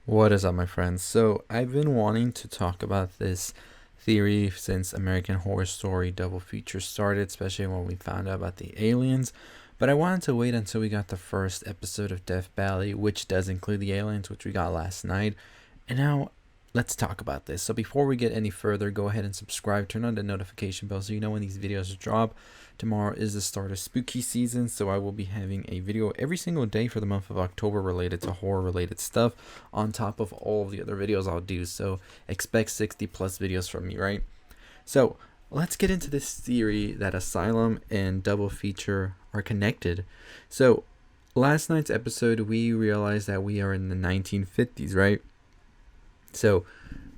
What is up, my friends? So, I've been wanting to talk about this theory since American Horror Story double feature started, especially when we found out about the aliens. But I wanted to wait until we got the first episode of Death Valley, which does include the aliens, which we got last night. And now, let's talk about this. So, before we get any further, go ahead and subscribe, turn on the notification bell so you know when these videos drop. Tomorrow is the start of spooky season, so I will be having a video every single day for the month of October related to horror related stuff on top of all of the other videos I'll do. So expect 60 plus videos from me, right? So let's get into this theory that Asylum and Double Feature are connected. So last night's episode, we realized that we are in the 1950s, right? So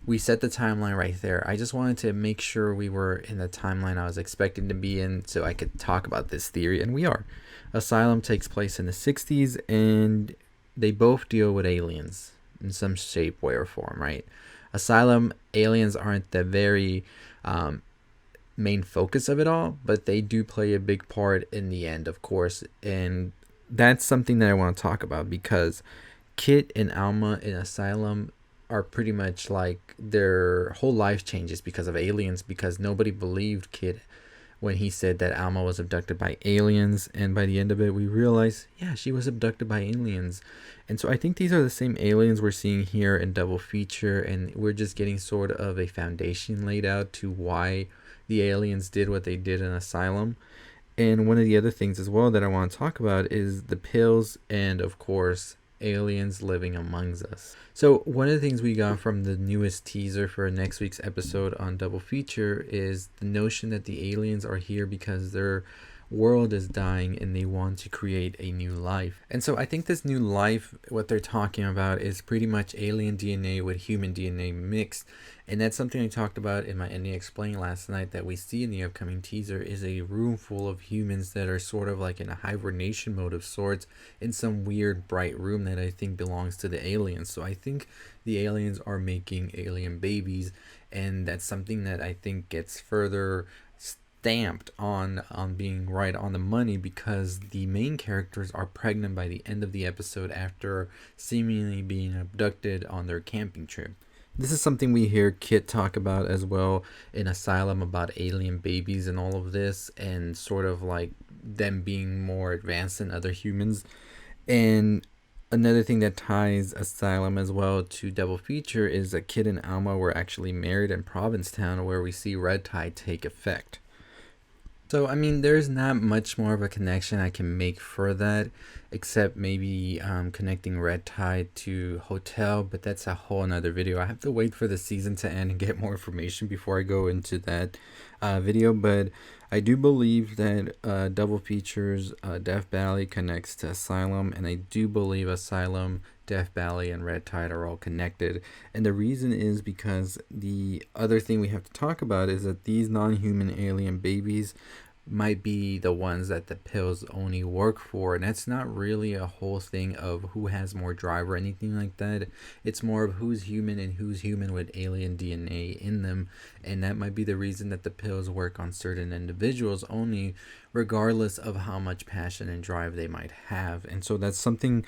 we set the timeline right there. I just wanted to make sure we were in the timeline I was expecting to be in so I could talk about this theory, and we are. Asylum takes place in the 60s, and they both deal with aliens in some shape, way, or form, right? Asylum, aliens aren't the very main focus of it all, but they do play a big part in the end, of course, and that's something that I want to talk about because Kit and Alma in Asylum are pretty much like their whole life changes because of aliens, because nobody believed Kit when he said that Alma was abducted by aliens, and by the end of it we realize, yeah, she was abducted by aliens. And so I think these are the same aliens we're seeing here in double feature, and we're just getting sort of a foundation laid out to why the aliens did what they did in Asylum. And one of the other things as well that I want to talk about is the pills and, of course, aliens living amongst us. So one of the things we got from the newest teaser for next week's episode on Double Feature is the notion that the aliens are here because their world is dying and they want to create a new life. And so I think this new life, what they're talking about, is pretty much alien DNA with human DNA mixed. And that's something I talked about in my ending explain last night, that we see in the upcoming teaser is a room full of humans that are sort of like in a hibernation mode of sorts in some weird bright room that I think belongs to the aliens. So I think the aliens are making alien babies, and that's something that I think gets further stamped on being right on the money, because the main characters are pregnant by the end of the episode after seemingly being abducted on their camping trip. This is something we hear Kit talk about as well in Asylum, about alien babies and all of this, and sort of like them being more advanced than other humans. And another thing that ties Asylum as well to double feature is that Kit and Alma were actually married in Provincetown, where we see red tide take effect. So, I mean, there's not much more of a connection I can make for that, except maybe connecting Red Tide to Hotel, but that's a whole another video. I have to wait for the season to end and get more information before I go into that video, but I do believe that Double Features Death Valley connects to Asylum, and I do believe Asylum, Death Valley, and Red Tide are all connected. And the reason is because the other thing we have to talk about is that these non-human alien babies might be the ones that the pills only work for, and that's not really a whole thing of who has more drive or anything like that. It's more of who's human and who's human with alien DNA in them, and that might be the reason that the pills work on certain individuals only, regardless of how much passion and drive they might have. And so that's something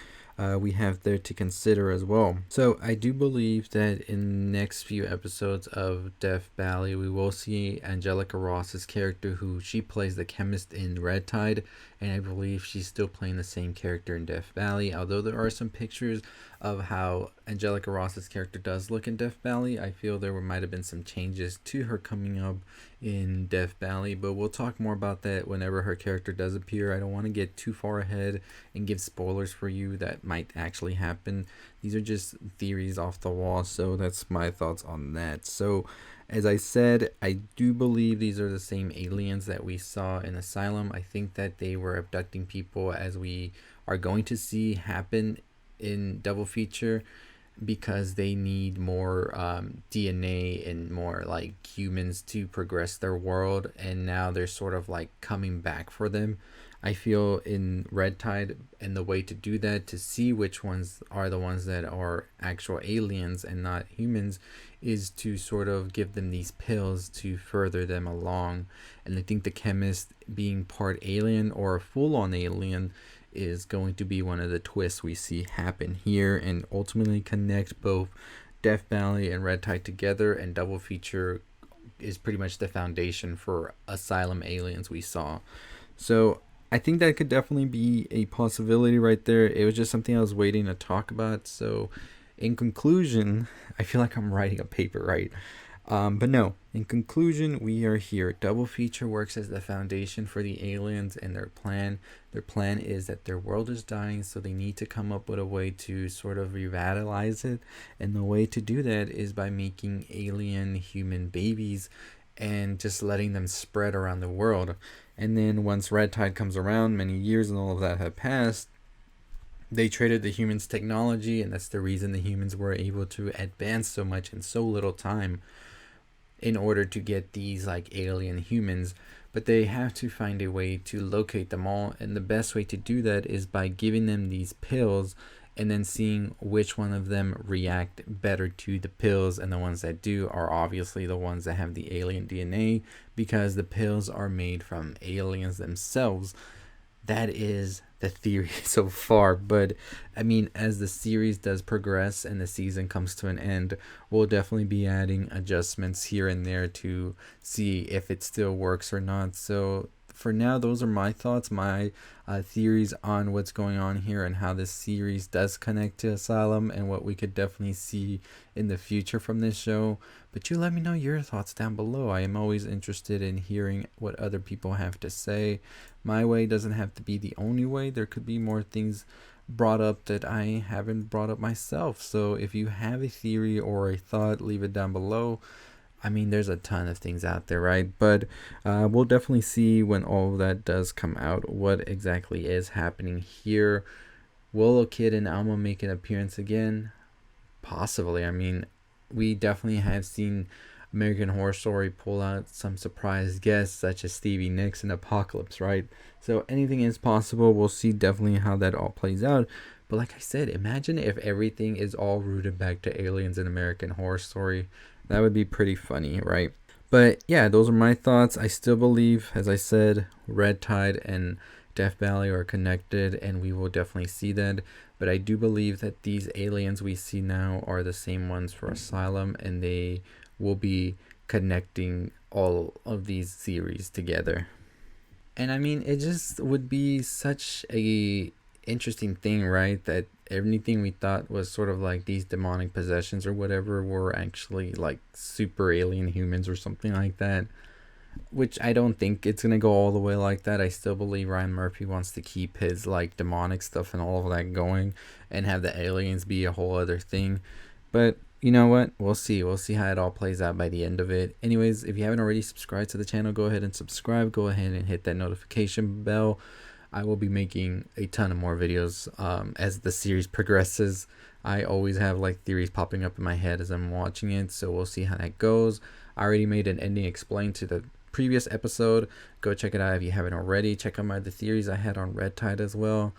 we have there to consider as well. So I do believe that in the next few episodes of Death Valley, we will see Angelica Ross's character, who she plays the chemist in Red Tide, and I believe she's still playing the same character in Death Valley. Although there are some pictures of how Angelica Ross's character does look in Death Valley, I feel there might have been some changes to her coming up in Death Valley, but we'll talk more about that whenever her character does appear. I don't want to get too far ahead and give spoilers for you that might actually happen. These are just theories off the wall, so that's my thoughts on that. So as I said, I do believe these are the same aliens that we saw in Asylum. I think that they were abducting people, as we are going to see happen in double feature, because they need more DNA and more like humans to progress their world, and now they're sort of like coming back for them. I feel in Red Tide, and the way to do that, to see which ones are the ones that are actual aliens and not humans, is to sort of give them these pills to further them along. And I think the chemist, being part alien or a full-on alien, is going to be one of the twists we see happen here and ultimately connect both Death Valley and Red Tide together, and double feature is pretty much the foundation for Asylum aliens we saw. So I think that could definitely be a possibility right there. It was just something I was waiting to talk about. So in conclusion, I feel like I'm writing a paper, right? But no, in conclusion, we are here. Double feature works as the foundation for the aliens and their plan. Their plan is that their world is dying, so they need to come up with a way to sort of revitalize it. And the way to do that is by making alien human babies and just letting them spread around the world. And then once Red Tide comes around, many years and all of that have passed, they traded the humans' technology, and that's the reason the humans were able to advance so much in so little time in order to get these like alien humans. But they have to find a way to locate them all, and the best way to do that is by giving them these pills and then seeing which one of them react better to the pills, and the ones that do are obviously the ones that have the alien DNA, because the pills are made from aliens themselves. That is the theory so far, but I mean, as the series does progress and the season comes to an end, we'll definitely be adding adjustments here and there to see if it still works or not. So for now, those are my thoughts, my theories on what's going on here and how this series does connect to Asylum and what we could definitely see in the future from this show. But you let me know your thoughts down below. I am always interested in hearing what other people have to say. My way doesn't have to be the only way. There could be more things brought up that I haven't brought up myself. So if you have a theory or a thought, leave it down below. I mean, there's a ton of things out there, right? But we'll definitely see when all of that does come out what exactly is happening here. Will a Kid and Alma make an appearance again? Possibly. I mean, we definitely have seen American Horror Story pull out some surprise guests such as Stevie Nicks and Apocalypse, right? So anything is possible. We'll see definitely how that all plays out. But like I said, imagine if everything is all rooted back to aliens in American Horror Story. That would be pretty funny, right? But yeah, those are my thoughts. I still believe, as I said, Red Tide and Death Valley are connected, and we will definitely see that. But I do believe that these aliens we see now are the same ones for Asylum, and they will be connecting all of these series together. And I mean, it just would be such a interesting thing, right? That everything we thought was sort of like these demonic possessions or whatever were actually like super alien humans or something like that. Which I don't think it's gonna go all the way like that. I still believe Ryan Murphy wants to keep his like demonic stuff and all of that going and have the aliens be a whole other thing. But you know what? We'll see. We'll see how it all plays out by the end of it. Anyways, if you haven't already subscribed to the channel, go ahead and subscribe. Go ahead and hit that notification bell. I will be making a ton of more videos as the series progresses. I always have like theories popping up in my head as I'm watching it, so we'll see how that goes. I already made an ending explained to the previous episode. Go check it out if you haven't already. Check out my the theories I had on Red Tide as well.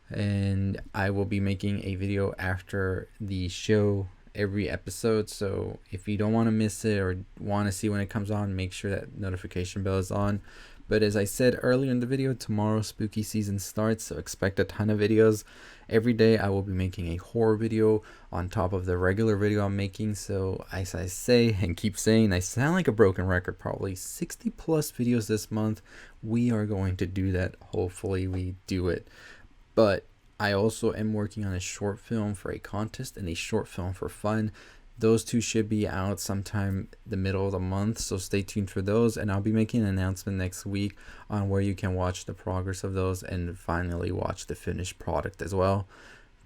And I will be making a video after the show every episode, so if you don't want to miss it or want to see when it comes on, make sure that notification bell is on. But as I said earlier in the video, tomorrow spooky season starts, so expect a ton of videos. Every day I will be making a horror video on top of the regular video I'm making. So as I say and keep saying, I sound like a broken record, probably 60 plus videos this month. We are going to do that. Hopefully we do it. But I also am working on a short film for a contest and a short film for fun. Those two should be out sometime the middle of the month, so stay tuned for those, and I'll be making an announcement next week on where you can watch the progress of those and finally watch the finished product as well.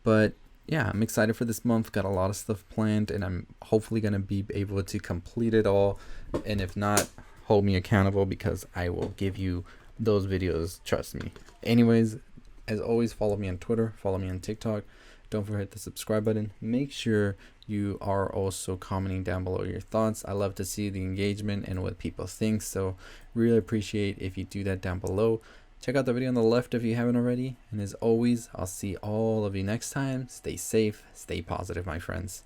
But yeah, I'm excited for this month. Got a lot of stuff planned, and I'm hopefully going to be able to complete it all, and if not, hold me accountable because I will give you those videos, trust me. Anyways, as always, follow me on Twitter, follow me on TikTok. Don't forget the subscribe button. Make sure you are also commenting down below your thoughts. I love to see the engagement and what people think, so really appreciate if you do that down below. Check out the video on the left if you haven't already, and as always, I'll see all of you next time. Stay safe, stay positive, my friends.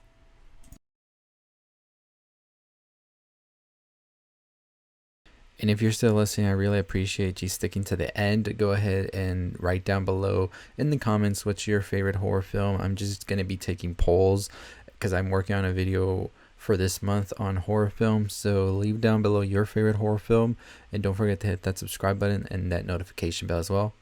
And if you're still listening, I really appreciate you sticking to the end. Go ahead and write down below in the comments what's your favorite horror film. I'm just going to be taking polls because I'm working on a video for this month on horror films. So leave down below your favorite horror film, and don't forget to hit that subscribe button and that notification bell as well.